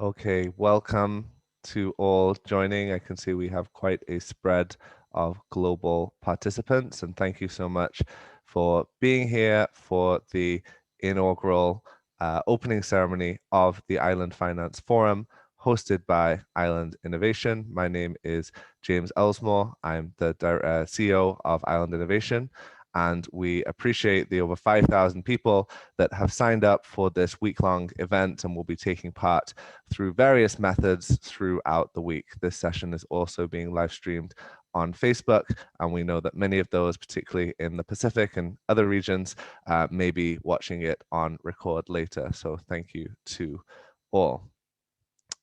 Okay, welcome to all joining. I can see we have quite a spread of global participants, and thank you so much for being here for the inaugural opening ceremony of the Island Finance Forum, hosted by Island Innovation. My name is James Ellsmoor. I'm the CEO of Island Innovation, and we appreciate the over 5,000 people that have signed up for this week-long event and will be taking part through various methods throughout the week. This session is also being live streamed on Facebook, and we know that many of those, particularly in the Pacific and other regions, may be watching it on record later. So thank you to all.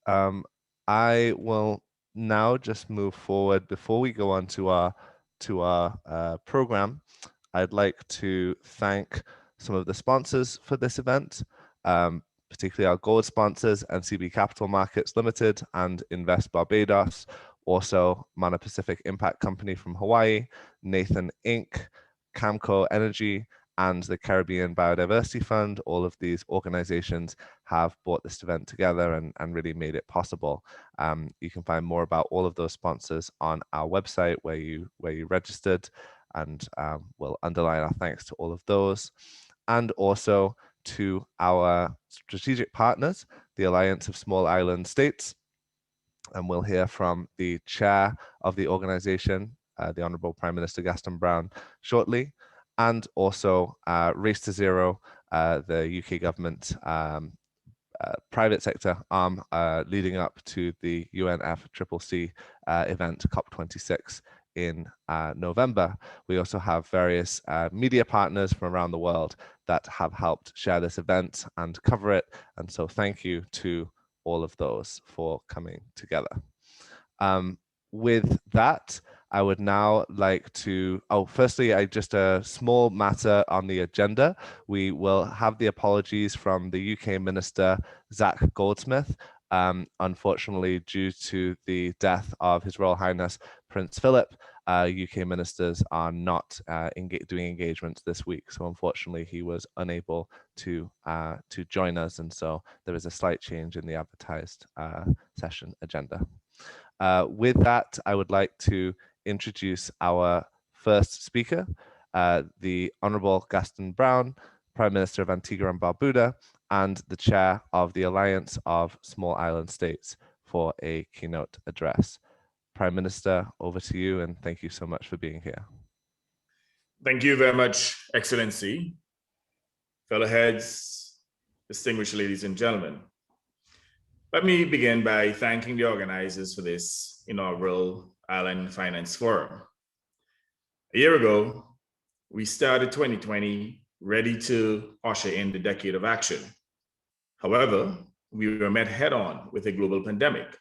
I will now just move forward before we go on to our program. I'd like to thank some of the sponsors for this event, particularly our gold sponsors, NCB Capital Markets Limited and Invest Barbados, also Mana Pacific Impact Company from Hawaii, Nathan Inc., Camco Energy, and the Caribbean Biodiversity Fund. All of these organizations have brought this event together and really made it possible. You can find more about all of those sponsors on our website where you registered, and we'll underline our thanks to all of those, and also to our strategic partners, the Alliance of Small Island States. And we'll hear from the chair of the organization, the Honorable Prime Minister Gaston Browne, shortly, and also Race to Zero, the UK government private sector arm leading up to the UNFCCC event, COP26, in November. We also have various media partners from around the world that have helped share this event and cover it. And so thank you to all of those for coming together. With that, I would now like to, firstly, just a small matter on the agenda. We will have the apologies from the UK Minister, Zach Goldsmith. Unfortunately, due to the death of His Royal Highness Prince Philip, UK ministers are not doing engagements this week. So unfortunately, he was unable to join us. And so there is a slight change in the advertised session agenda. With that, I would like to introduce our first speaker, the Honourable Gaston Browne, Prime Minister of Antigua and Barbuda, and the Chair of the Alliance of Small Island States, for a keynote address. Prime Minister, over to you, and thank you so much for being here. Thank you very much, Excellency, fellow heads, distinguished ladies and gentlemen. Let me begin by thanking the organizers for this inaugural Island Finance Forum. A year ago, we started 2020 ready to usher in the decade of action. However, we were met head-on with a global pandemic.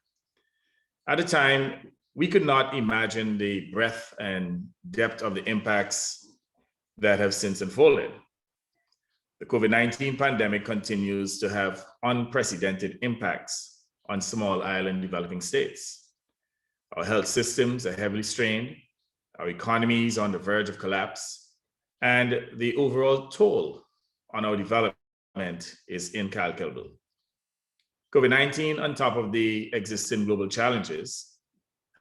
At the time, we could not imagine the breadth and depth of the impacts that have since unfolded. The COVID-19 pandemic continues to have unprecedented impacts on small island developing states. Our health systems are heavily strained, our economies on the verge of collapse, and the overall toll on our development is incalculable. COVID-19, on top of the existing global challenges,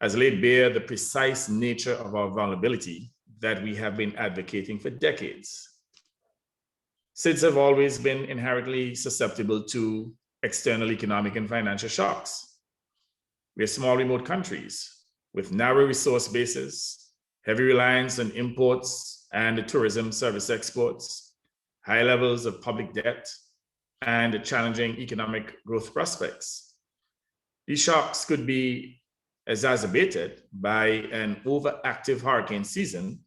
has laid bare the precise nature of our vulnerability that we have been advocating for decades. States have always been inherently susceptible to external economic and financial shocks. We are small remote countries with narrow resource bases, heavy reliance on imports and tourism service exports, high levels of public debt, and challenging economic growth prospects. These shocks could be exacerbated by an overactive hurricane season,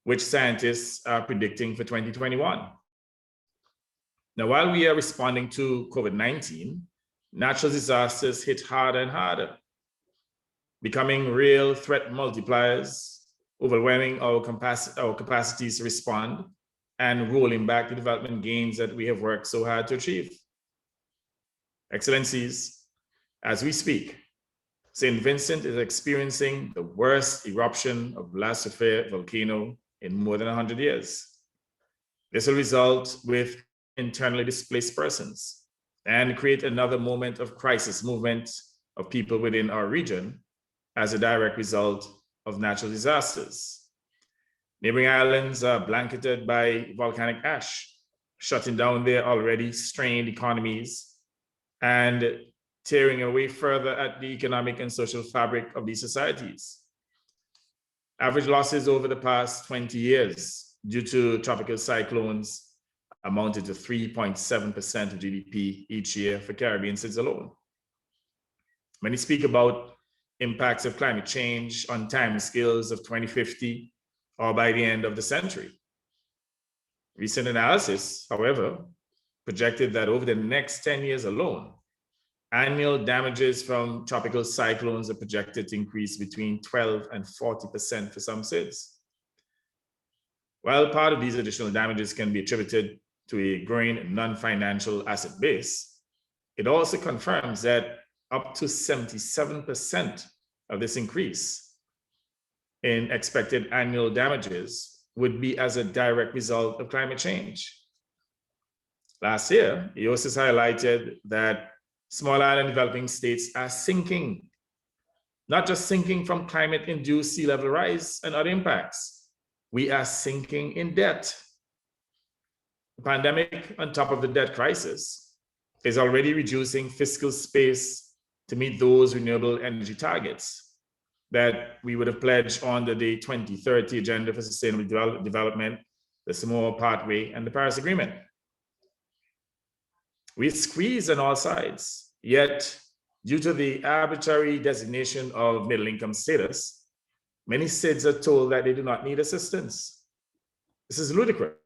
which scientists are predicting for 2021. Now, while we are responding to COVID-19, natural disasters hit harder and harder, becoming real threat multipliers, overwhelming our capacities to respond, and rolling back the development gains that we have worked so hard to achieve. Excellencies, as we speak, St. Vincent is experiencing the worst eruption of La Soufrière volcano in more than 100 years. This will result with internally displaced persons, and create another moment of crisis movement of people within our region as a direct result of natural disasters. Neighboring islands are blanketed by volcanic ash, shutting down their already strained economies and tearing away further at the economic and social fabric of these societies. Average losses over the past 20 years due to tropical cyclones amounted to 3.7% of GDP each year for Caribbean cities alone. Many speak about impacts of climate change on timescales of 2050 or by the end of the century. Recent analysis, however, projected that over the next 10 years alone, annual damages from tropical cyclones are projected to increase between 12 and 40% for some cities. While part of these additional damages can be attributed to a growing non-financial asset base, it also confirms that up to 77% of this increase in expected annual damages would be as a direct result of climate change. Last year, AOSIS highlighted that small island developing states are sinking, not just sinking from climate-induced sea level rise and other impacts. We are sinking in debt. The pandemic, on top of the debt crisis, is already reducing fiscal space to meet those renewable energy targets that we would have pledged under the 2030 Agenda for Sustainable Development, the Ellsmoor Pathway, and the Paris Agreement. We squeeze on all sides, yet due to the arbitrary designation of middle income status, many SIDS are told that they do not need assistance. This is ludicrous,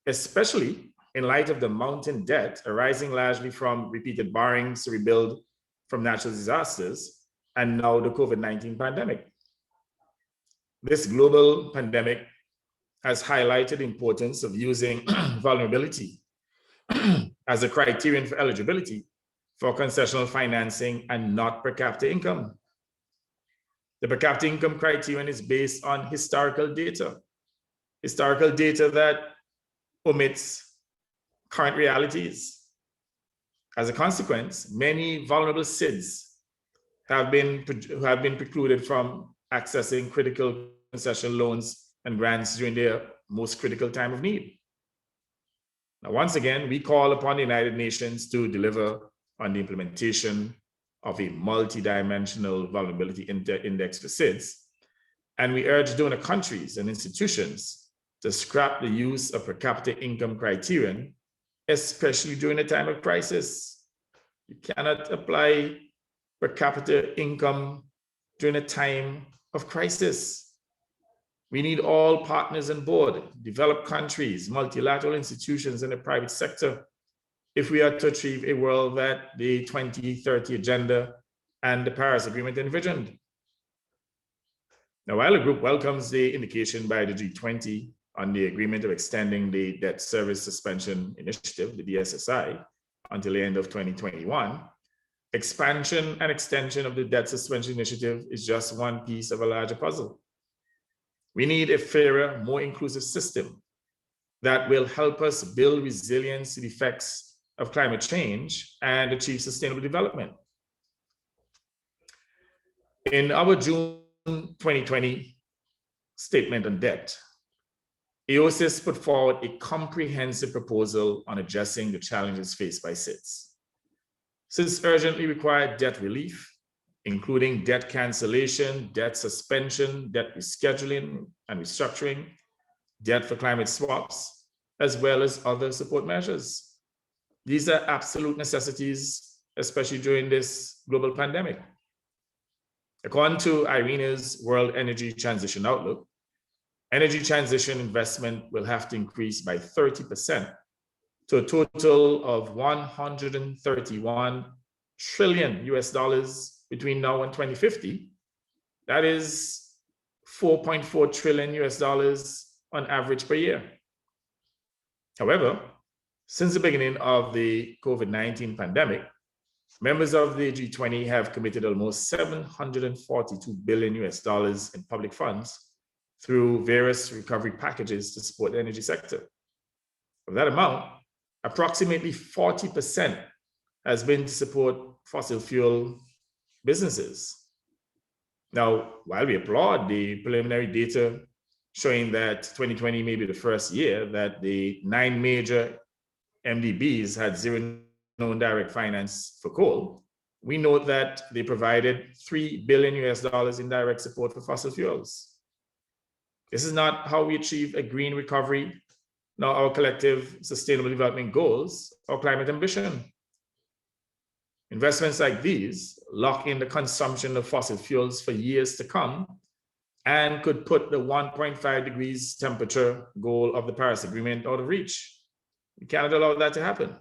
especially in light of the mounting debt arising largely from repeated borrowings to rebuild from natural disasters and now the COVID-19 pandemic. This global pandemic has highlighted the importance of using vulnerability as a criterion for eligibility for concessional financing and not per capita income. The per capita income criterion is based on historical data that omits current realities. As a consequence, many vulnerable SIDS have been precluded from accessing critical concessional loans and grants during their most critical time of need. Now, once again, we call upon the United Nations to deliver on the implementation of a multidimensional vulnerability index for SIDS, and we urge donor countries and institutions to scrap the use of per capita income criterion, especially during a time of crisis. You cannot apply per capita income during a time of crisis. We need all partners on board, developed countries, multilateral institutions, and the private sector, if we are to achieve a world that the 2030 Agenda and the Paris Agreement envisioned. Now, while the group welcomes the indication by the G20 on the agreement of extending the Debt Service Suspension Initiative, the DSSI, until the end of 2021, expansion and extension of the Debt Suspension Initiative is just one piece of a larger puzzle. We need a fairer, more inclusive system that will help us build resilience to the effects of climate change and achieve sustainable development. In our June 2020 statement on debt, AOSIS put forward a comprehensive proposal on addressing the challenges faced by SIDS. SIDS urgently require debt relief, including debt cancellation, debt suspension, debt rescheduling and restructuring, debt for climate swaps, as well as other support measures. These are absolute necessities, especially during this global pandemic. According to IRENA's World Energy Transition Outlook, energy transition investment will have to increase by 30% to a total of $131 trillion between now and 2050. That is $4.4 trillion on average per year. However, since the beginning of the COVID-19 pandemic, members of the G20 have committed almost $742 billion in public funds through various recovery packages to support the energy sector. Of that amount, approximately 40% has been to support fossil fuel businesses. Now, while we applaud the preliminary data showing that 2020 may be the first year that the 9 major MDBs had zero known direct finance for coal, we note that they provided $3 billion in direct support for fossil fuels. This is not how we achieve a green recovery, nor our collective sustainable development goals or climate ambition. Investments like these lock in the consumption of fossil fuels for years to come and could put the 1.5 degrees temperature goal of the Paris Agreement out of reach. We cannot allow that to happen.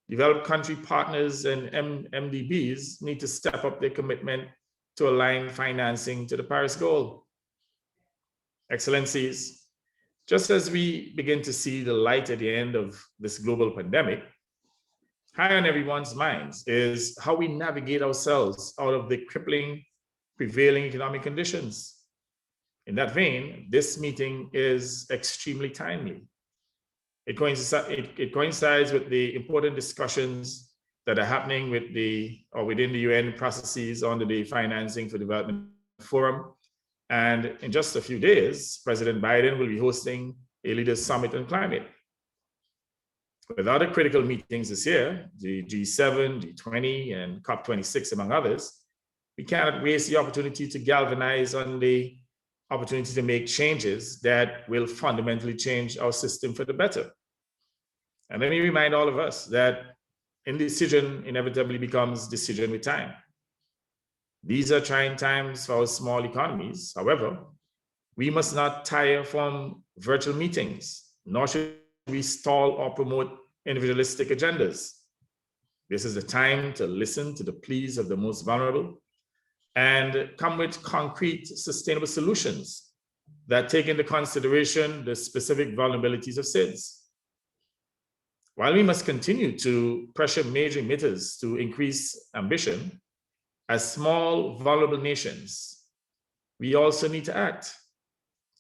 Developed country partners and MDBs need to step up their commitment to align financing to the Paris goal. Excellencies, just as we begin to see the light at the end of this global pandemic, high on everyone's minds is how we navigate ourselves out of the crippling prevailing economic conditions. In that vein, this meeting is extremely timely. It coincides with the important discussions that are happening within the UN processes under the Financing for Development Forum. And in just a few days, President Biden will be hosting a Leaders Summit on Climate. With other critical meetings this year, the G7, G20, and COP26, among others, we cannot waste the opportunity to galvanize on the opportunity to make changes that will fundamentally change our system for the better. And let me remind all of us that indecision inevitably becomes decision with time. These are trying times for our small economies. However, we must not tire from virtual meetings, nor should we stall or promote individualistic agendas. This is the time to listen to the pleas of the most vulnerable and come with concrete, sustainable solutions that take into consideration the specific vulnerabilities of SIDS. While we must continue to pressure major emitters to increase ambition, as small, vulnerable nations, we also need to act.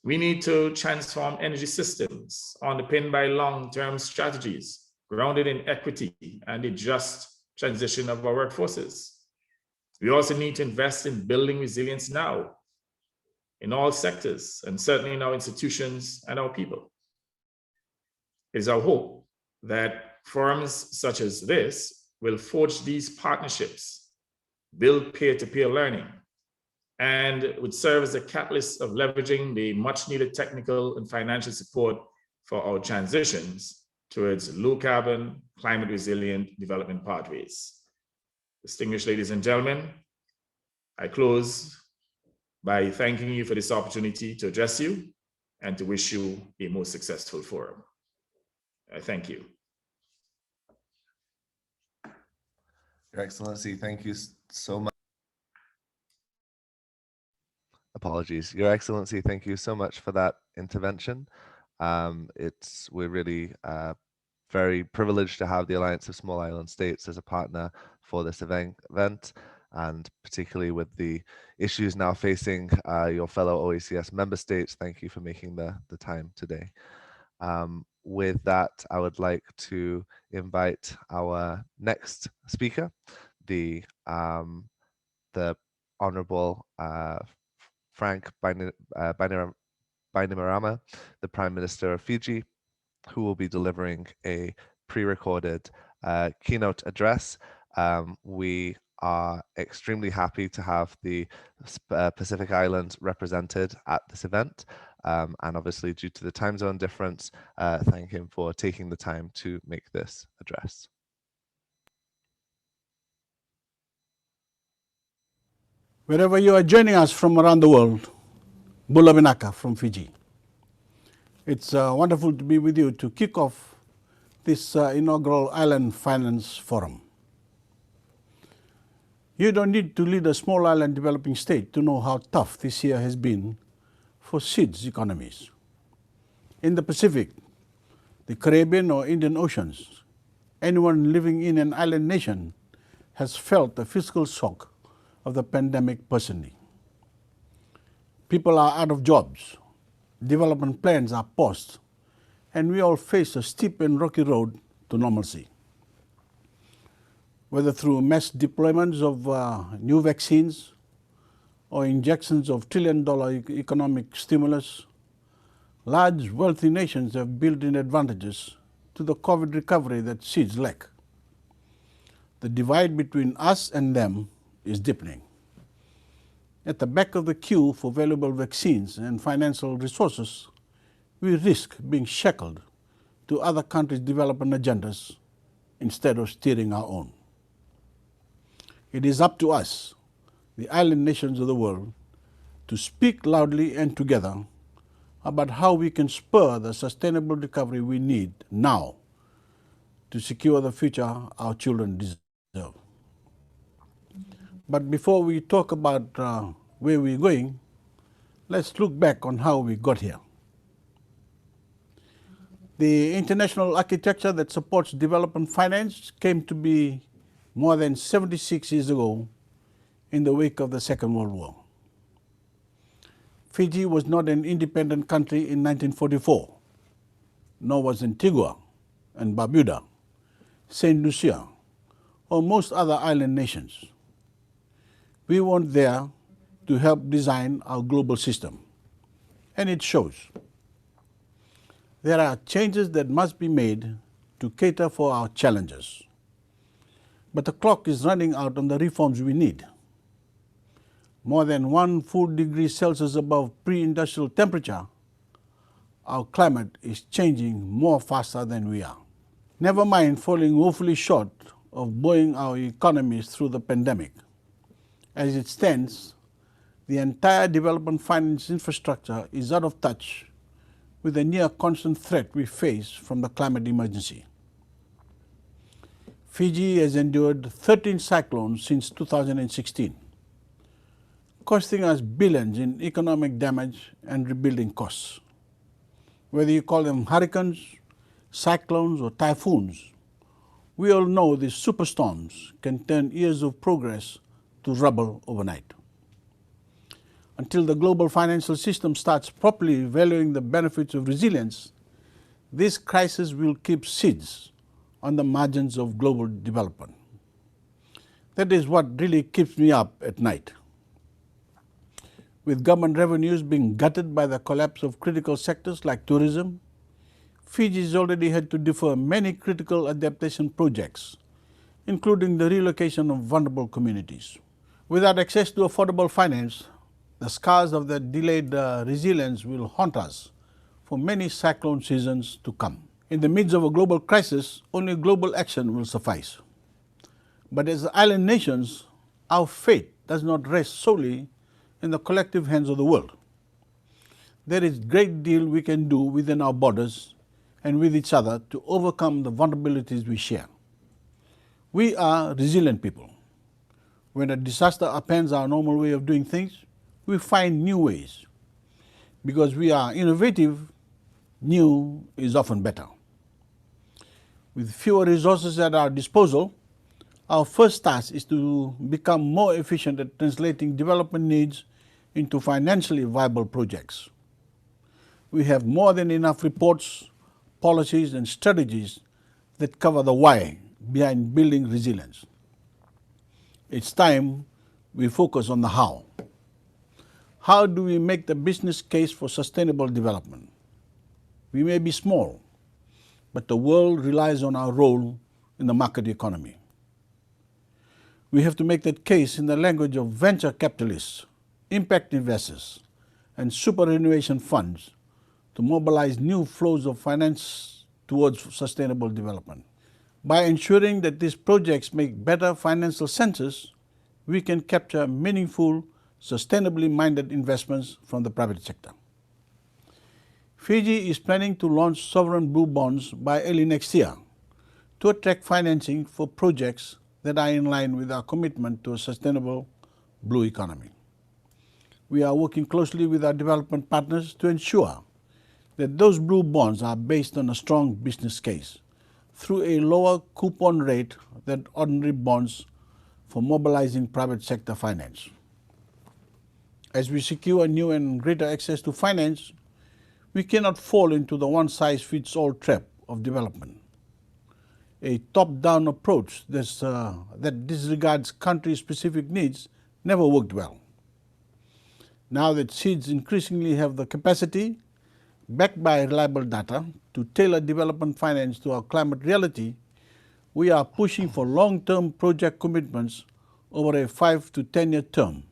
We need to transform energy systems underpinned by long-term strategies grounded in equity and a just transition of our workforces. We also need to invest in building resilience now in all sectors, and certainly in our institutions and our people. It is our hope that forums such as this will forge these partnerships, build peer-to-peer learning, and would serve as a catalyst of leveraging the much-needed technical and financial support for our transitions towards low-carbon, climate-resilient development pathways. Distinguished ladies and gentlemen, I close by thanking you for this opportunity to address you and to wish you a most successful forum. I thank you. Your Excellency, thank you so much. Apologies. Your Excellency, thank you so much for that intervention. We're really very privileged to have the Alliance of Small Island States as a partner for this event, and particularly with the issues now facing your fellow OACS member states. Thank you for making the time today. With that, I would like to invite our next speaker, the Honorable Frank Bainimarama, the Prime Minister of Fiji, who will be delivering a pre-recorded keynote address. We are extremely happy to have the Pacific Islands represented at this event. And obviously, due to the time zone difference, thank him for taking the time to make this address. Wherever you are joining us from around the world, Bula Vinaka from Fiji. It's wonderful to be with you to kick off this inaugural Island Finance Forum. You don't need to lead a small island developing state to know how tough this year has been for SIDS economies. In the Pacific, the Caribbean or Indian Oceans, anyone living in an island nation has felt the physical shock of the pandemic personally. People are out of jobs, development plans are paused, and we all face a steep and rocky road to normalcy. Whether through mass deployments of new vaccines or injections of trillion-dollar economic stimulus, large wealthy nations have built in advantages to the COVID recovery that SIDS lack. The divide between us and them is deepening. At the back of the queue for valuable vaccines and financial resources, we risk being shackled to other countries' development agendas instead of steering our own. It is up to us, the island nations of the world, to speak loudly and together about how we can spur the sustainable recovery we need now to secure the future our children deserve. But before we talk about where we're going, let's look back on how we got here. The international architecture that supports development finance came to be more than 76 years ago in the wake of the Second World War. Fiji was not an independent country in 1944, nor was Antigua and Barbuda, St. Lucia, or most other island nations. We weren't there to help design our global system, and it shows. There are changes that must be made to cater for our challenges. But the clock is running out on the reforms we need. More than 1 full degree Celsius above pre-industrial temperature, our climate is changing more faster than we are. Never mind falling woefully short of buoying our economies through the pandemic. As it stands, the entire development finance infrastructure is out of touch with the near constant threat we face from the climate emergency. Fiji has endured 13 cyclones since 2016, costing us billions in economic damage and rebuilding costs. Whether you call them hurricanes, cyclones, or typhoons, we all know these superstorms can turn years of progress to rubble overnight. Until the global financial system starts properly valuing the benefits of resilience, this crisis will keep SIDS on the margins of global development. That is what really keeps me up at night. With government revenues being gutted by the collapse of critical sectors like tourism, Fiji has already had to defer many critical adaptation projects, including the relocation of vulnerable communities. Without access to affordable finance, the scars of the delayed resilience will haunt us for many cyclone seasons to come. In the midst of a global crisis, only global action will suffice. But as island nations, our fate does not rest solely in the collective hands of the world. There is a great deal we can do within our borders and with each other to overcome the vulnerabilities we share. We are resilient people. When a disaster upends our normal way of doing things, we find new ways. Because we are innovative, new is often better. With fewer resources at our disposal, our first task is to become more efficient at translating development needs into financially viable projects. We have more than enough reports, policies, and strategies that cover the why behind building resilience. It's time we focus on the how. How do we make the business case for sustainable development? We may be small, but the world relies on our role in the market economy. We have to make that case in the language of venture capitalists, impact investors, and superannuation funds to mobilize new flows of finance towards sustainable development. By ensuring that these projects make better financial senses, we can capture meaningful, sustainably minded investments from the private sector. Fiji is planning to launch sovereign blue bonds by early next year to attract financing for projects that are in line with our commitment to a sustainable blue economy. We are working closely with our development partners to ensure that those blue bonds are based on a strong business case through a lower coupon rate than ordinary bonds for mobilizing private sector finance. As we secure new and greater access to finance, we cannot fall into the one-size-fits-all trap of development. A top-down approach that disregards country-specific needs never worked well. Now that SIDS increasingly have the capacity, backed by reliable data, to tailor development finance to our climate reality, we are pushing for long-term project commitments over a 5 to 10-year term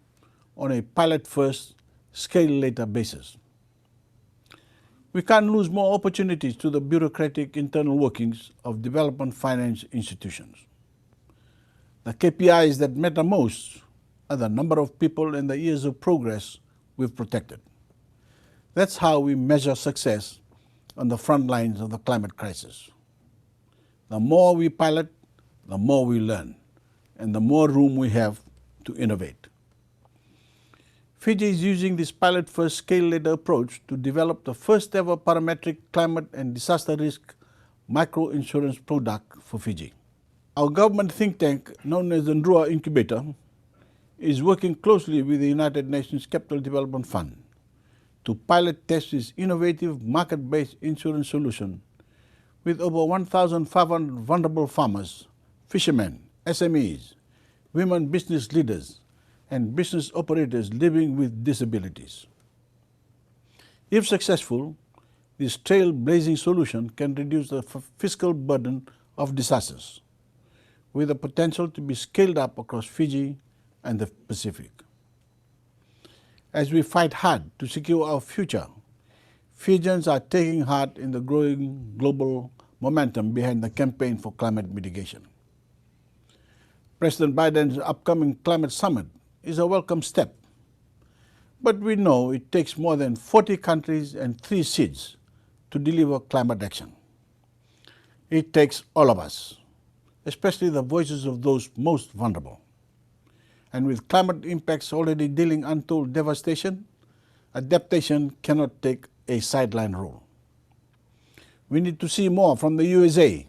on a pilot-first, scale-later basis. We can't lose more opportunities to the bureaucratic internal workings of development finance institutions. The KPIs that matter most are the number of people and the years of progress we've protected. That's how we measure success on the front lines of the climate crisis. The more we pilot, the more we learn, and the more room we have to innovate. Fiji is using this pilot-first scale-later approach to develop the first-ever parametric climate and disaster risk micro-insurance product for Fiji. Our government think tank, known as the Ndrua Incubator, is working closely with the United Nations Capital Development Fund to pilot test this innovative market-based insurance solution with over 1,500 vulnerable farmers, fishermen, SMEs, women business leaders, and business operators living with disabilities. If successful, this trailblazing solution can reduce the fiscal burden of disasters, with the potential to be scaled up across Fiji and the Pacific. As we fight hard to secure our future, Fijians are taking heart in the growing global momentum behind the campaign for climate mitigation. President Biden's upcoming climate summit is a welcome step, but we know it takes more than 40 countries and 3 SIDS to deliver climate action. It takes all of us, especially the voices of those most vulnerable. And with climate impacts already dealing untold devastation, adaptation cannot take a sideline role. We need to see more from the USA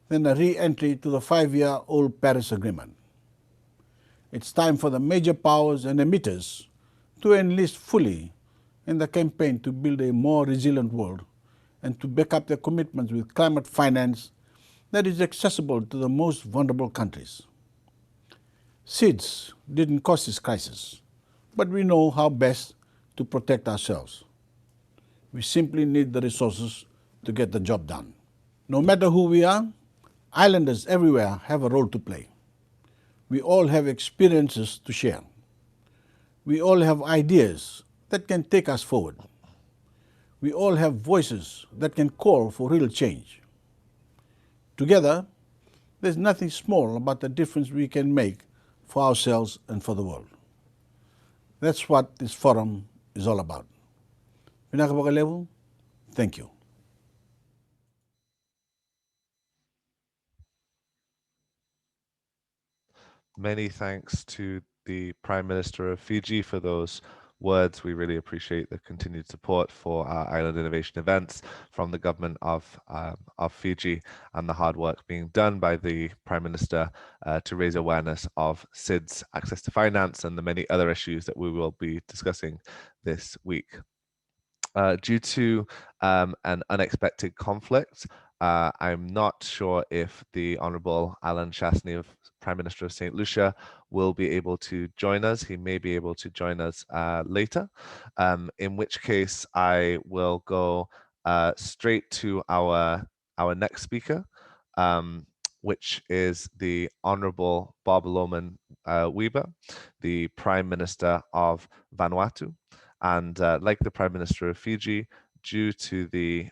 than a re-entry to the 5-year-old Paris Agreement. It's time for the major powers and emitters to enlist fully in the campaign to build a more resilient world and to back up their commitments with climate finance that is accessible to the most vulnerable countries. SIDS didn't cause this crisis, but we know how best to protect ourselves. We simply need the resources to get the job done. No matter who we are, islanders everywhere have a role to play. We all have experiences to share. We all have ideas that can take us forward. We all have voices that can call for real change. Together, there's nothing small about the difference we can make for ourselves and for the world. That's what this forum is all about. Pinakapakalevu, thank you. Many thanks to the Prime Minister of Fiji for those words. We really appreciate the continued support for our island innovation events from the government of Fiji and the hard work being done by the Prime Minister to raise awareness of SIDS access to finance and the many other issues that we will be discussing this week. Due to an unexpected conflict, I'm not sure if the Honourable Alan Shastney, of Prime Minister of St. Lucia, will be able to join us. He may be able to join us later, in which case I will go straight to our next speaker, which is the Honourable Loughman Weibur, the Prime Minister of Vanuatu. And like the Prime Minister of Fiji, due to the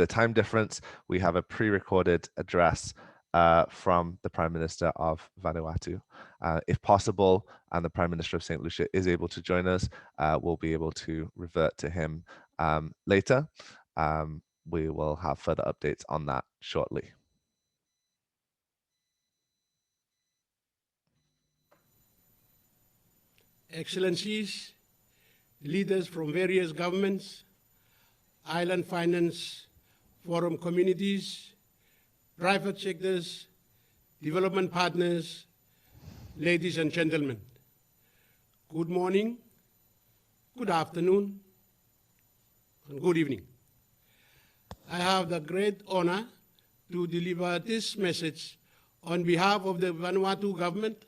time difference, we have a pre-recorded address from the Prime Minister of Vanuatu. If possible, and the Prime Minister of St. Lucia is able to join us, we'll be able to revert to him later. We will have further updates on that shortly. Excellencies, leaders from various governments, island finance forum communities, private sectors, development partners, ladies and gentlemen, good morning, good afternoon, and good evening. I have the great honor to deliver this message on behalf of the Vanuatu government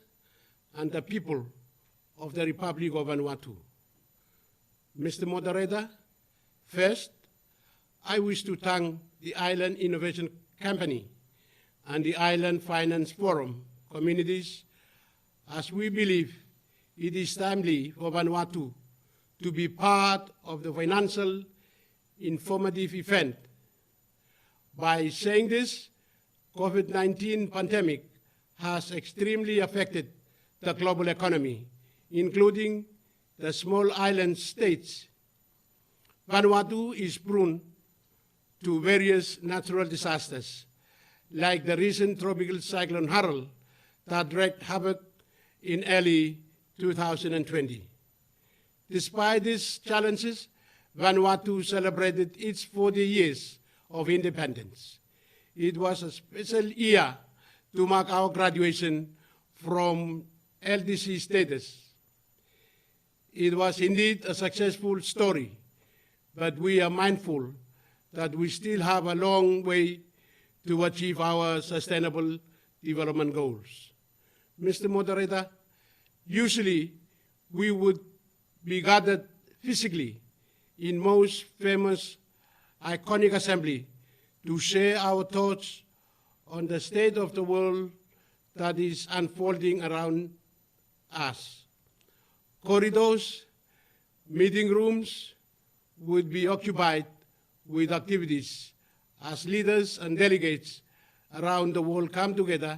and the people of the Republic of Vanuatu. Mr. Moderator, first, I wish to thank the Island Innovation Company and the Island Finance Forum communities, as we believe it is timely for Vanuatu to be part of the financial informative event. By saying this, COVID-19 pandemic has extremely affected the global economy, including the small island states. Vanuatu is prone to various natural disasters, like the recent tropical cyclone Harold that wreaked havoc in early 2020. Despite these challenges, Vanuatu celebrated its 40 years of independence. It was a special year to mark our graduation from LDC status. It was indeed a successful story, but we are mindful that we still have a long way to achieve our sustainable development goals. Mr. Moderator, usually we would be gathered physically in most famous iconic assembly to share our thoughts on the state of the world that is unfolding around us. Corridors, meeting rooms would be occupied with activities as leaders and delegates around the world come together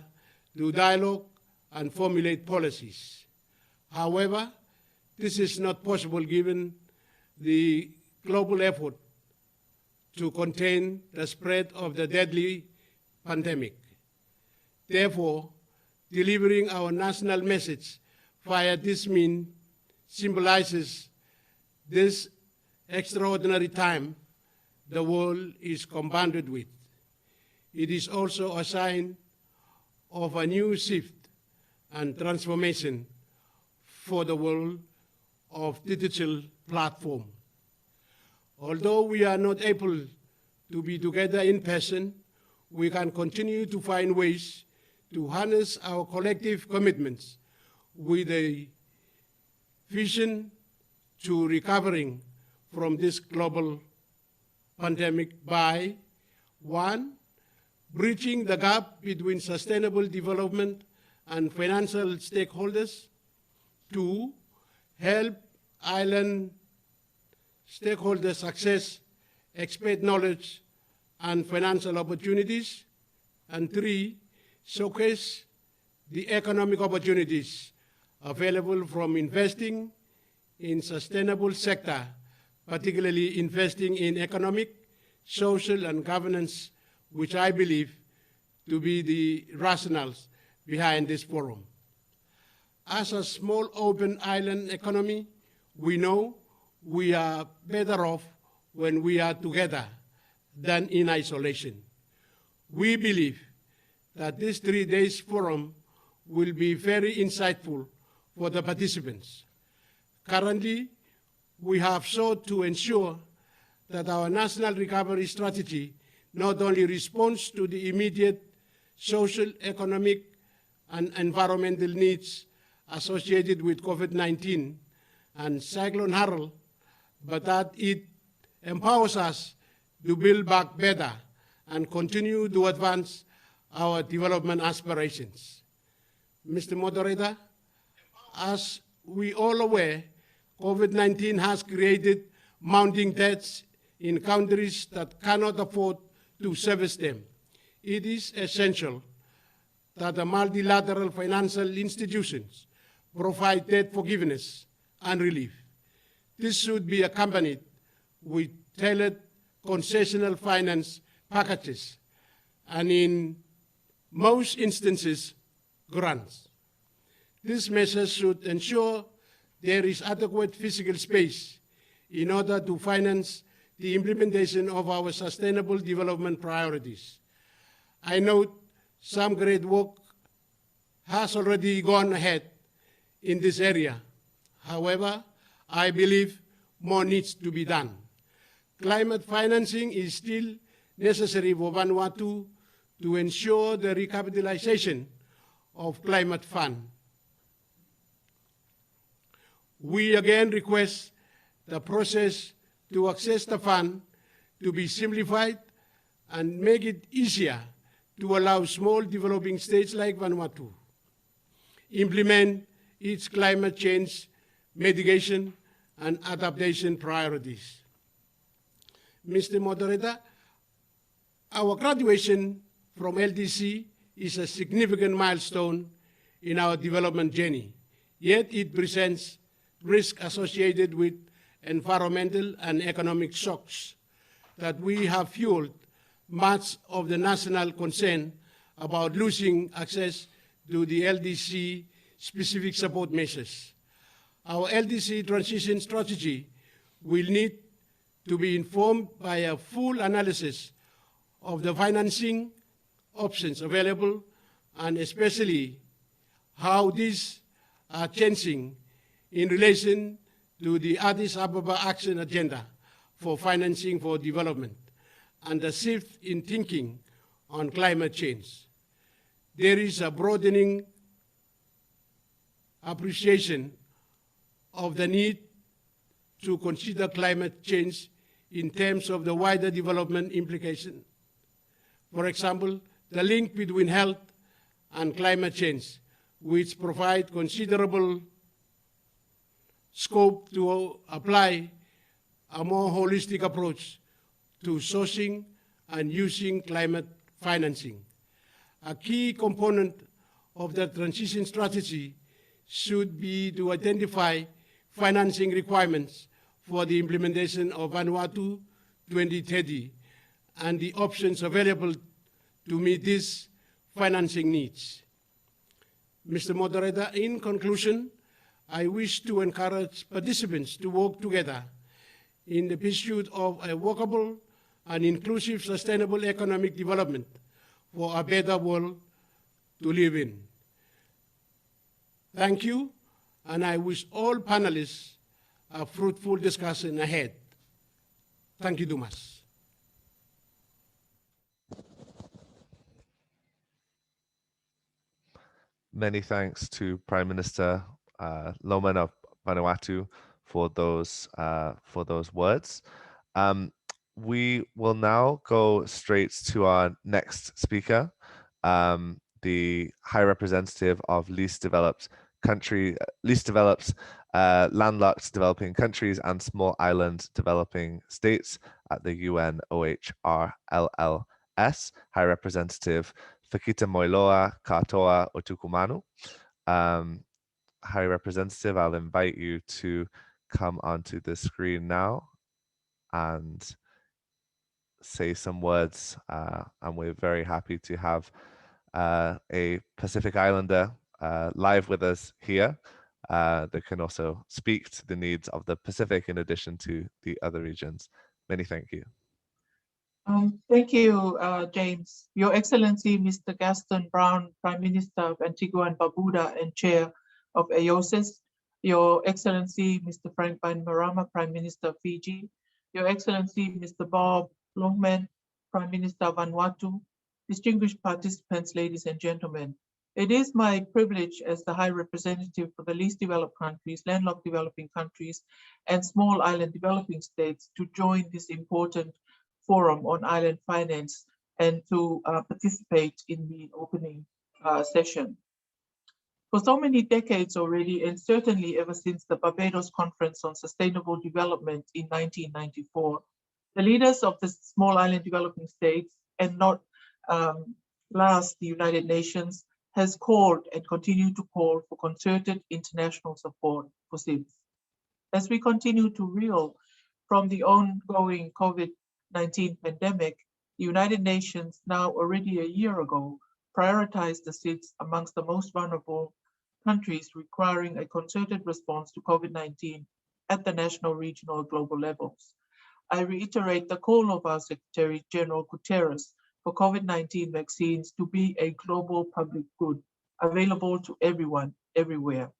to dialogue and formulate policies. However, this is not possible given the global effort to contain the spread of the deadly pandemic. Therefore, delivering our national message via this means symbolizes this extraordinary time the world is confronted with. It is also a sign of a new shift and transformation for the world of digital platform. Although we are not able to be together in person, we can continue to find ways to harness our collective commitments with a vision to recovering from this global pandemic by, 1, bridging the gap between sustainable development and financial stakeholders. 2, help island stakeholders access expert knowledge and financial opportunities. And 3, showcase the economic opportunities available from investing in sustainable sector, particularly investing in economic, social, and governance, which I believe to be the rationales behind this forum. As a small open island economy, we know we are better off when we are together than in isolation. We believe that this 3 days forum will be very insightful for the participants. Currently, we have sought to ensure that our national recovery strategy not only responds to the immediate social, economic, and environmental needs associated with COVID-19 and Cyclone Harold, but that it empowers us to build back better and continue to advance our development aspirations. Mr. Moderator, as we all aware, COVID-19 has created mounting debts in countries that cannot afford to service them. It is essential that the multilateral financial institutions provide debt forgiveness and relief. This should be accompanied with tailored concessional finance packages, and in most instances, grants. These measures should ensure there is adequate physical space in order to finance the implementation of our sustainable development priorities. I note some great work has already gone ahead in this area. However, I believe more needs to be done. Climate financing is still necessary for Vanuatu to ensure the recapitalization of climate fund. We again request the process to access the fund to be simplified and make it easier to allow small developing states like Vanuatu implement its climate change mitigation and adaptation priorities. Mr. Moderator, our graduation from LDC is a significant milestone in our development journey, yet it presents risks associated with environmental and economic shocks that we have fueled much of the national concern about losing access to the LDC specific support measures. Our LDC transition strategy will need to be informed by a full analysis of the financing options available and especially how these are changing in relation to the Addis Ababa Action Agenda for Financing for Development and the shift in thinking on climate change. There is a broadening appreciation of the need to consider climate change in terms of the wider development implication. For example, the link between health and climate change, which provide considerable scope to apply a more holistic approach to sourcing and using climate financing. A key component of the transition strategy should be to identify financing requirements for the implementation of Vanuatu 2030 and the options available to meet these financing needs. Mr. Moderator, in conclusion, I wish to encourage participants to work together in the pursuit of a workable and inclusive sustainable economic development for a better world to live in. Thank you, and I wish all panelists a fruitful discussion ahead. Thank you, Dumas. Many thanks to Prime Minister Loughman of Vanuatu for those words. We will now go straight to our next speaker, the High Representative of least developed, landlocked developing countries and small island developing states at the UN-OHRLLS, High Representative Fekitamoeloa, Katoa, Utoikamanu. High Representative, I'll invite you to come onto the screen now and say some words. And we're very happy to have a Pacific Islander live with us here that can also speak to the needs of the Pacific in addition to the other regions. Many thank you. Thank you, James. Your Excellency, Mr. Gaston, Browne, Prime Minister of Antigua and Barbuda and Chair of AOSIS, Your Excellency, Mr. Frank Bainimarama, Prime Minister of Fiji, Your Excellency, Mr. Loughman, Prime Minister of Vanuatu, distinguished participants, ladies and gentlemen. It is my privilege as the High Representative for the least developed countries, landlocked developing countries, and small island developing states to join this important forum on island finance and to participate in the opening session. For so many decades already, and certainly ever since the Barbados Conference on Sustainable Development in 1994, the leaders of the small island developing states, and not last the United Nations, has called and continue to call for concerted international support for SIDS. As we continue to reel from the ongoing COVID-19 pandemic, the United Nations, now already a year ago, prioritized the SIDS amongst the most vulnerable countries requiring a concerted response to COVID-19 at the national, regional, global levels. I reiterate the call of our Secretary General Guterres for COVID-19 vaccines to be a global public good, available to everyone, everywhere.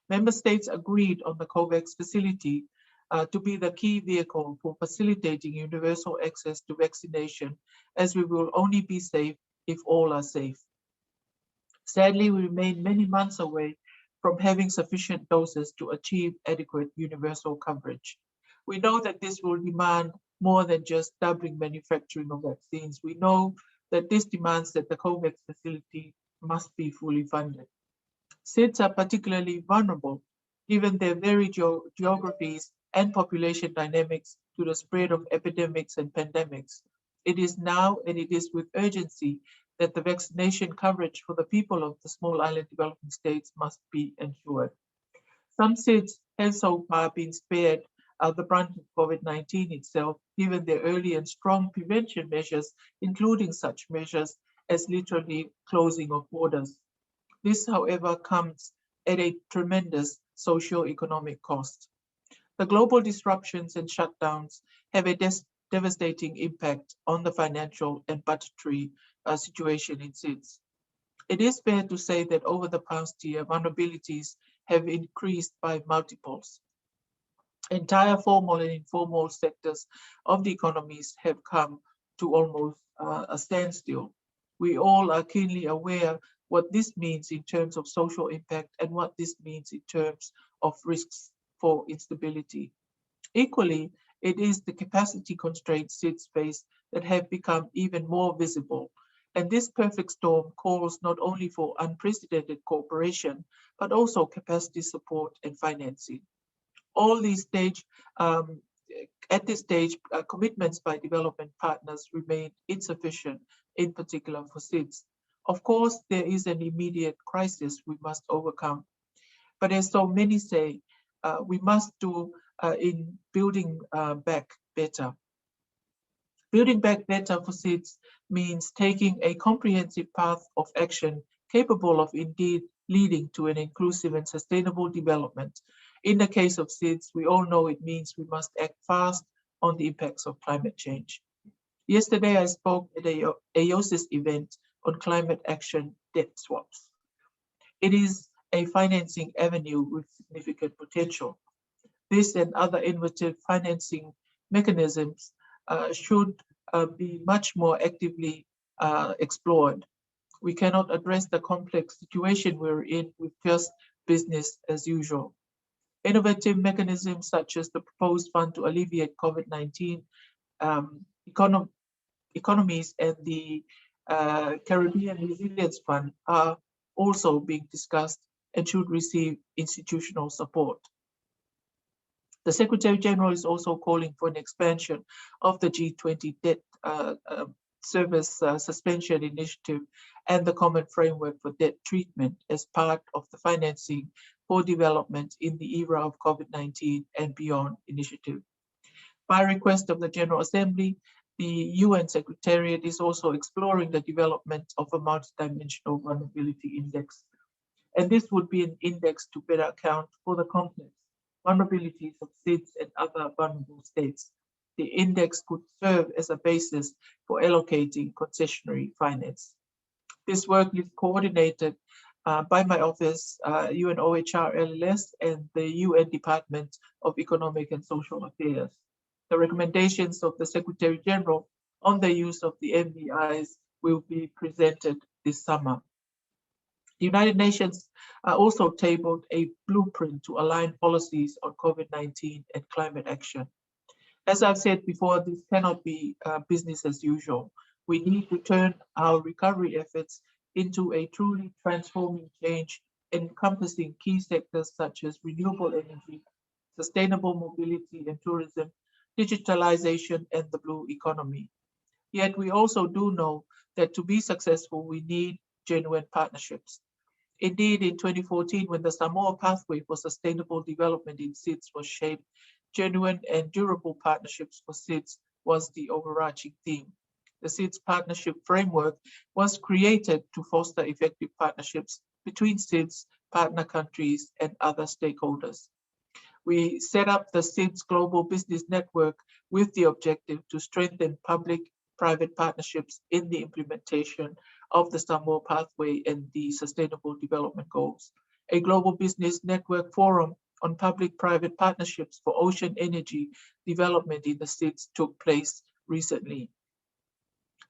Member states agreed on the COVAX facility to be the key vehicle for facilitating universal access to vaccination, as we will only be safe if all are safe. Sadly, we remain many months away from having sufficient doses to achieve adequate universal coverage. We know that this will demand more than just doubling manufacturing of vaccines. We know that this demands that the COVAX facility must be fully funded. SIDS are particularly vulnerable given their varied geographies and population dynamics to the spread of epidemics and pandemics. It is now, and it is with urgency, that the vaccination coverage for the people of the small island developing states must be ensured. Some SIDS have so far been spared the brunt of COVID-19 itself, given their early and strong prevention measures, including such measures as literally closing of borders. This, however, comes at a tremendous socio-economic cost. The global disruptions and shutdowns have a devastating impact on the financial and budgetary situation in SIDS. It is fair to say that over the past year, vulnerabilities have increased by multiples. Entire formal and informal sectors of the economies have come to almost a standstill. We all are keenly aware what this means in terms of social impact and what this means in terms of risks for instability. Equally, it is the capacity constraints SIDS face that have become even more visible. And this perfect storm calls not only for unprecedented cooperation, but also capacity support and financing. All these at this stage, commitments by development partners remain insufficient, in particular for SIDS. Of course, there is an immediate crisis we must overcome. But as so many say, we must do in building back better. Building back better for SIDS means taking a comprehensive path of action capable of indeed leading to an inclusive and sustainable development. In the case of SIDS, we all know it means we must act fast on the impacts of climate change. Yesterday, I spoke at a AOSIS event on climate action debt swaps. It is a financing avenue with significant potential. This and other innovative financing mechanisms should be much more actively explored. We cannot address the complex situation we're in with just business as usual. Innovative mechanisms such as the proposed fund to alleviate COVID-19 economies and the Caribbean Resilience Fund are also being discussed and should receive institutional support. The Secretary General is also calling for an expansion of the G20 debt service suspension initiative and the common framework for debt treatment as part of the financing for development in the era of COVID-19 and beyond initiative. By request of the General Assembly, the UN Secretariat is also exploring the development of a multidimensional vulnerability index. And this would be an index to better account for the complex vulnerabilities of SIDS and other vulnerable states. The index could serve as a basis for allocating concessionary finance. This work is coordinated by my office, UN-OHRLLS, and the UN Department of Economic and Social Affairs. The recommendations of the Secretary General on the use of the MVIs will be presented this summer. The United Nations also tabled a blueprint to align policies on COVID-19 and climate action. As I've said before, this cannot be business as usual. We need to turn our recovery efforts into a truly transforming change encompassing key sectors such as renewable energy, sustainable mobility and tourism, digitalization, and the blue economy. Yet we also do know that to be successful, we need genuine partnerships. Indeed, in 2014, when the Samoa Pathway for Sustainable Development in SIDS was shaped, genuine and durable partnerships for SIDS was the overarching theme. The SIDS partnership framework was created to foster effective partnerships between SIDS, partner countries, and other stakeholders. We set up the SIDS Global Business Network with the objective to strengthen public-private partnerships in the implementation of the Samoa Pathway and the Sustainable Development Goals. A Global Business Network Forum on public-private partnerships for ocean energy development in the SIDS took place recently.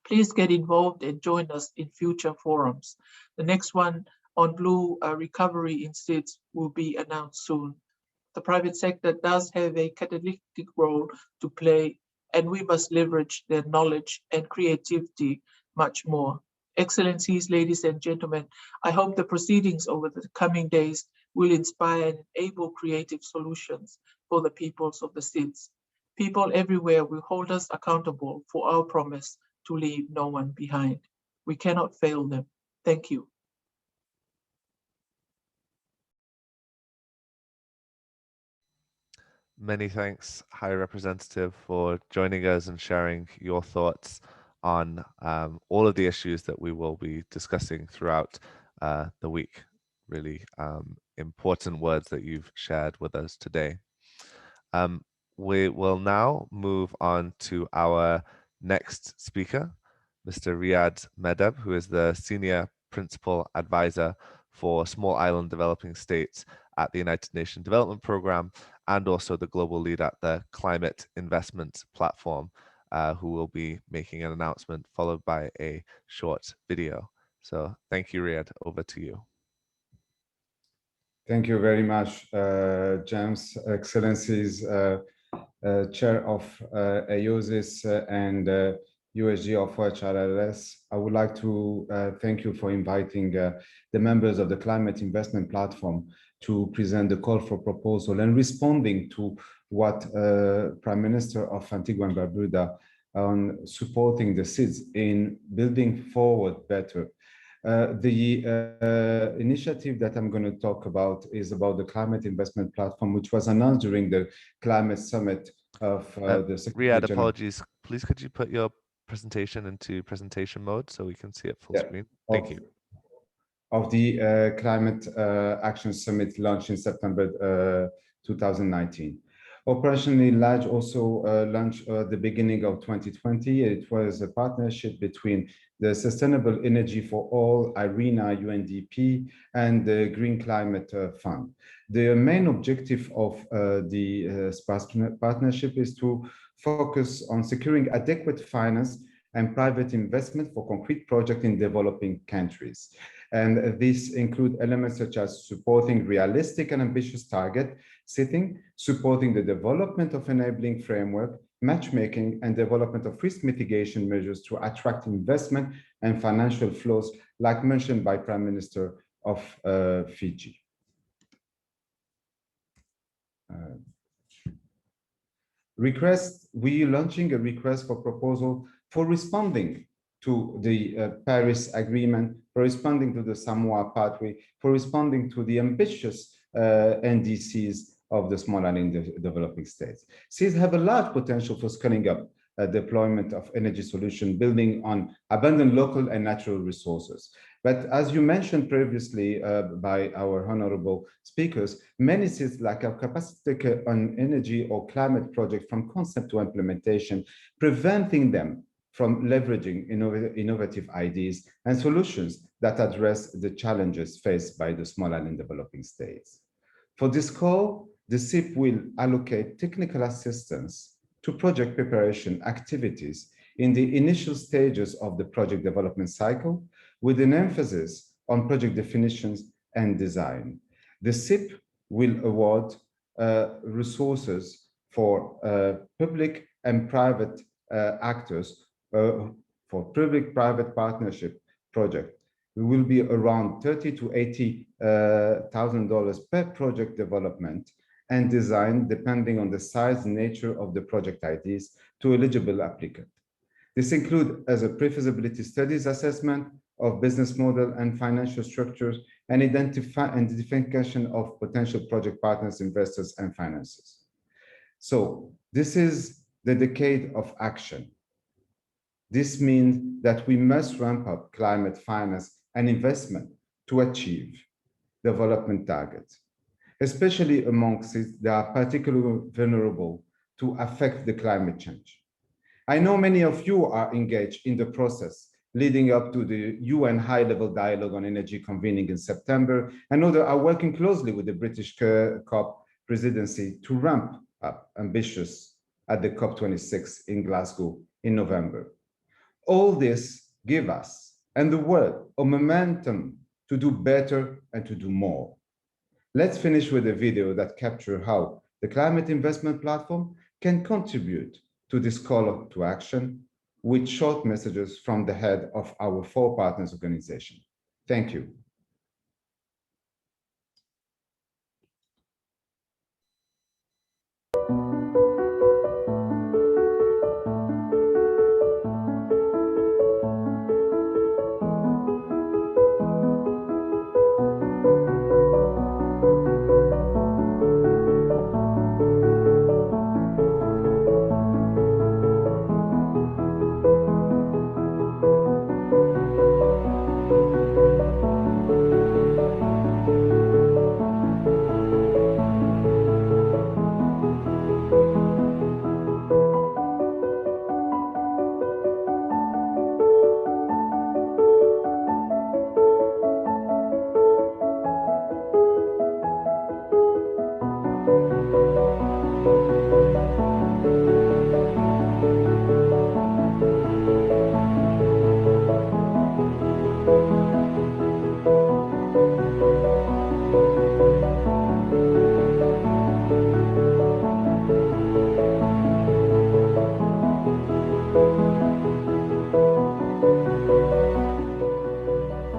Please get involved and join us in future forums. The next one on blue recovery in states will be announced soon. The private sector does have a catalytic role to play, and we must leverage their knowledge and creativity much more. Excellencies, ladies and gentlemen, I hope the proceedings over the coming days will inspire and enable creative solutions for the peoples of the SIDS. People everywhere will hold us accountable for our promise to leave no one behind. We cannot fail them. Thank you. Many thanks, High Representative, for joining us and sharing your thoughts on all of the issues that we will be discussing throughout the week. Really important words that you've shared with us today. We will now move on to our next speaker, Mr. Riyad Medeb, who is the Senior Principal Advisor for Small Island Developing States at the United Nations Development Programme, and also the global lead at the Climate Investment Platform, who will be making an announcement followed by a short video. So thank you, Riyad, over to you. Thank you very much, James, Excellencies, Chair of AOSIS and UN-OHRLLS. I would like to thank you for inviting the members of the Climate Investment Platform to present the call for proposal and responding to what Prime Minister of Antigua and Barbuda on supporting the SIDS in building forward better. The initiative that I'm going to talk about is about the Climate Investment Platform, which was announced during the Climate Summit of the Secretary Riyad, General. apologies. Please, could you put your presentation into presentation mode so we can see it full screen? Thank you. Of the Climate Action Summit launched in September 2019. Operationally, LAJ also launched at the beginning of 2020. It was a partnership between the Sustainable Energy for All, IRENA, UNDP, and the Green Climate Fund. The main objective of the partnership is to focus on securing adequate finance and private investment for concrete projects in developing countries. And this includes elements such as supporting realistic and ambitious target setting, supporting the development of enabling framework, matchmaking, and development of risk mitigation measures to attract investment and financial flows, like mentioned by Prime Minister of Fiji. We are launching a request for proposal for responding to the Paris Agreement, for responding to the Samoa Pathway, for responding to the ambitious NDCs of the small island developing states. States have a large potential for scaling up deployment of energy solution, building on abundant local and natural resources. But as you mentioned previously by our honorable speakers, many states lack a capacity on energy or climate projects from concept to implementation, preventing them from leveraging innovative ideas and solutions that address the challenges faced by the small island developing states. For this call, the SIP will allocate technical assistance to project preparation activities in the initial stages of the project development cycle, with an emphasis on project definitions and design. The SIP will award resources for public and private actors for public-private partnership project. It will be around $30,000 to $80,000 per project development and design, depending on the size and nature of the project ideas to eligible applicant. This includes as a pre-feasibility studies assessment of business model and financial structures, and identification of potential project partners, investors, and financiers. So this is the decade of action. This means that we must ramp up climate finance and investment to achieve development targets, especially amongst those that are particularly vulnerable to affect the climate change. I know many of you are engaged in the process leading up to the UN high-level dialogue on energy convening in September, and others are working closely with the British COP presidency to ramp up ambitious at the COP26 in Glasgow in November. All this give us and the world a momentum to do better and to do more. Let's finish with a video that captures how the Climate Investment Platform can contribute to this call to action with short messages from the head of our 4 partners organization. Thank you.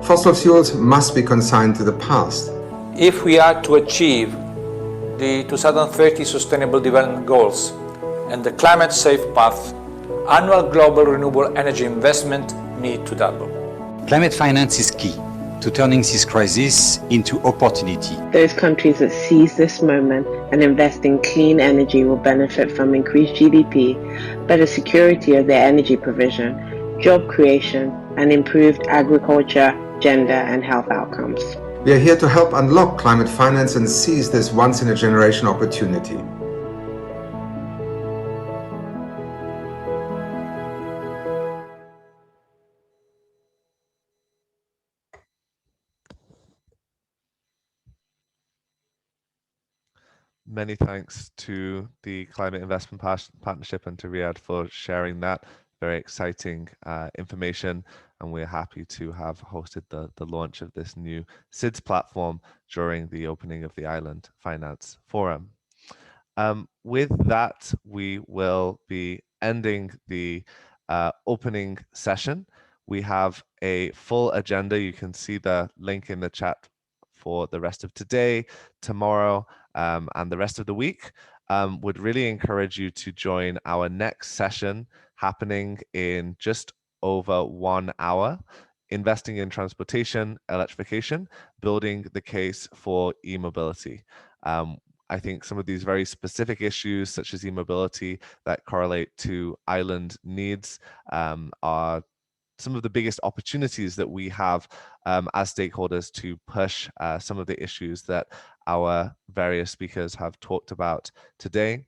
Fossil fuels must be consigned to the past. If we are to achieve the 2030 Sustainable Development Goals and the climate-safe path, annual global renewable energy investment need to double. Climate finance is key to turning this crisis into opportunity. Those countries that seize this moment and invest in clean energy will benefit from increased GDP, better security of their energy provision, job creation, and improved agriculture, gender, and health outcomes. We are here to help unlock climate finance and seize this once-in-a-generation opportunity. Many thanks to the Climate Investment Partnership and to Riyadh for sharing that very exciting information. And we're happy to have hosted the launch of this new SIDS platform during the opening of the Island Finance Forum. With that, we will be ending the opening session. We have a full agenda. You can see the link in the chat for the rest of today, tomorrow, and the rest of the week. Would really encourage you to join our next session happening in just over 1 hour, investing in transportation, electrification, building the case for e-mobility. I think some of these very specific issues, such as e-mobility, that correlate to island needs, are some of the biggest opportunities that we have as stakeholders to push some of the issues that our various speakers have talked about today.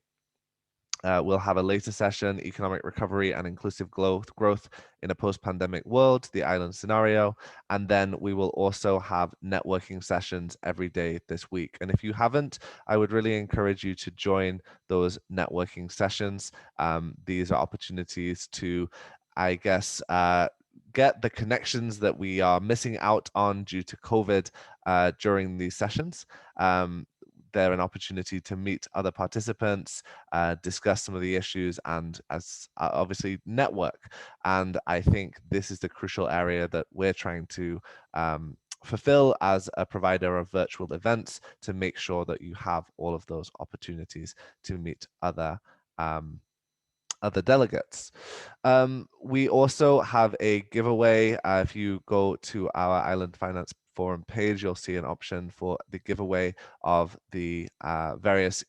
We'll have a later session, Economic Recovery and Inclusive Growth in a Post-Pandemic World, the Island Scenario. And then we will also have networking sessions every day this week. And if you haven't, I would really encourage you to join those networking sessions. These are opportunities to, I guess, get the connections that we are missing out on due to COVID during these sessions. They're an opportunity to meet other participants, discuss some of the issues, and as obviously network. And I think this is the crucial area that we're trying to fulfill as a provider of virtual events, to make sure that you have all of those opportunities to meet other delegates. We also have a giveaway. If you go to our Island Finance Forum page, you'll see an option for the giveaway of the various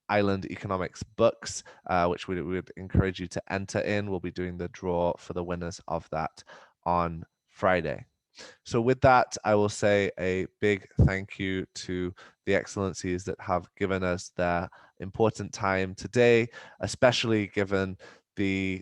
island economics books, which we would encourage you to enter in. We'll be doing the draw for the winners of that on Friday. So with that, I will say a big thank you to the excellencies that have given us their important time today, especially given the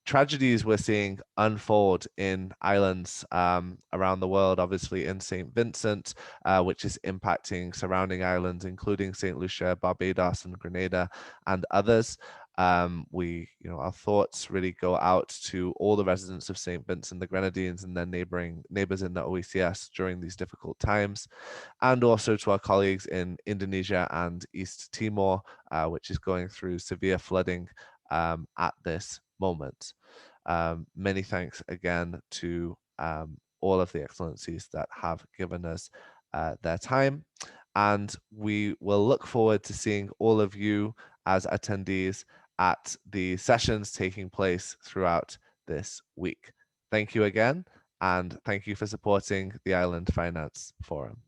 tragedies we're seeing unfold in islands around the world, obviously in St. Vincent, which is impacting surrounding islands, including St. Lucia, Barbados, and Grenada, and others. Our thoughts really go out to all the residents of St. Vincent and the Grenadines and their neighbors in the OECS during these difficult times, and also to our colleagues in Indonesia and East Timor, which is going through severe flooding at this moment. Many thanks again to all of the excellencies that have given us their time, and we will look forward to seeing all of you as attendees at the sessions taking place throughout this week. Thank you again, and thank you for supporting the Island Finance Forum.